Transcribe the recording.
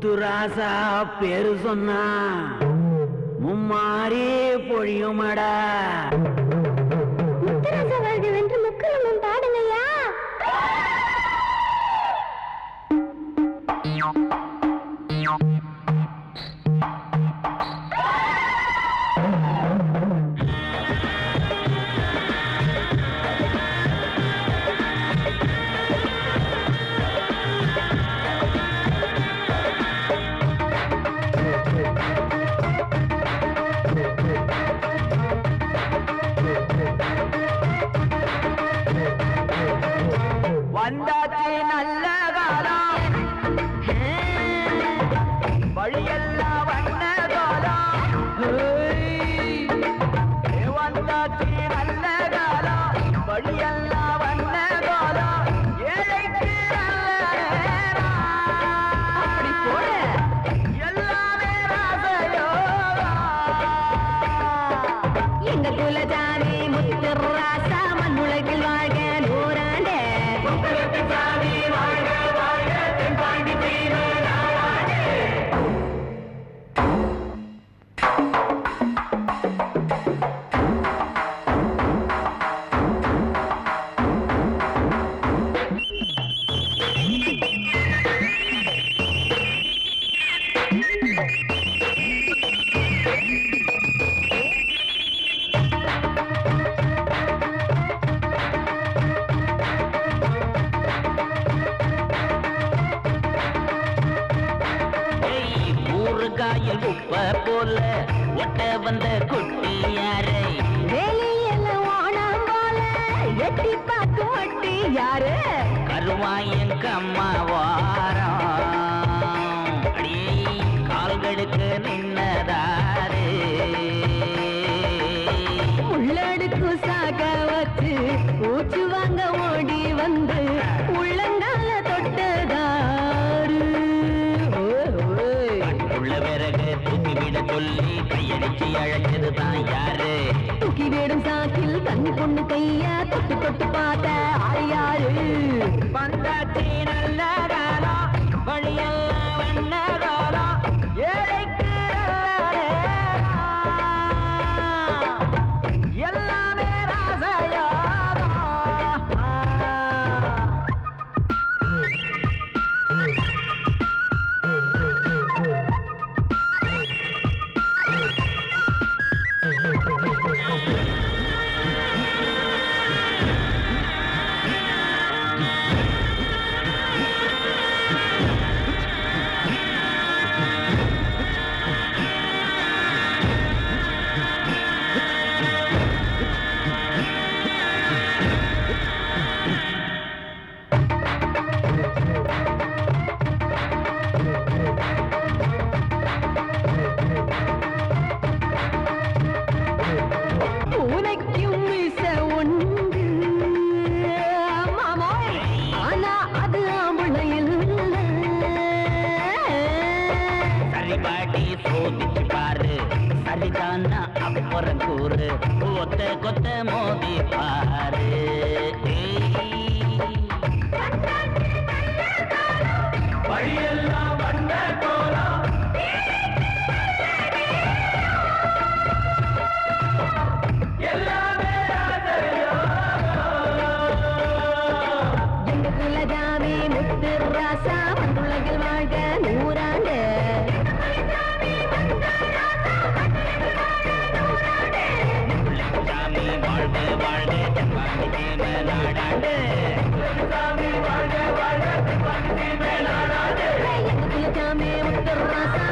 முத்துராசா பேரு சொன்னா மும்மாரி பொழியுமடா. முத்துராசா வாழ்க வென்று முக்கலமும் பாடுங்கய்யா. வந்தாச்சு நல்ல காலம், வழியெல்லாம் வண்ண காலம். வந்தாச்சு நல்ல காலம், வழியெல்லாம் வண்ண காலம். ஏழைக்கு நல்ல நேரம். அப்படி போல எல்லாமே ராசயோகம். எங்க குலஜாதி முத்துராசா மண்ணுலகில் வாழ்க நூறாண்டு. ஊறுகாயில் உப்ப போல ஒட்ட வந்த குட்டி யாரை? வெளியில ஓணம் போல எட்டி பார்த்து ஒட்டி யாரு? கருவாயன் கம்மாவாரம் அடியே கால்களுக்கு நின்னதாரு. உள்ளடுக்கு சாக வச்சு ஊச்சு வாங்க ஓடி வந்து உள்ளங்கால தொட்டதாரு. உள்ள பிறகு தூக்கி விட சொல்லி கையடிச்சு அழைச்சதுதான் யாரு? தூக்கி வேடும் சாக்கில் தண்ணி பொண்ணு கைய தொட்டு தொட்டு பார்த்த ஆள் யாரு? வந்தாச்சி நல்ல காலம், வழியெல்லாம் வண்ண காலம். ஏழைக்கு நல்ல நேரம். எல்லாமே ராசயோகம். பூனைக்கும் மீச உண்டு மாமோய், ஆனா அது ஆம்பளை இல்ல. சரி பாட்டி சோதிச்சு பாரு, சரிதானா அப்புறம் கூறு. ஒத்த கொத்த மோதி பாரு. வழியெல்லாம் வண்ண கோலம். எல்லாமே எங்க குலஜாமி முத்துராசா மண்ணுலகில் வாழ்க நூறாண்டு. சாமி வாழ்க வாழ்க தென்பாண்டி சீமை நாடாண்டு. சாமி வாழ்க வாழ்க தென்பாண்டி சீமை நாடாண்டு. எங்க குலஜாமி முத்துராசா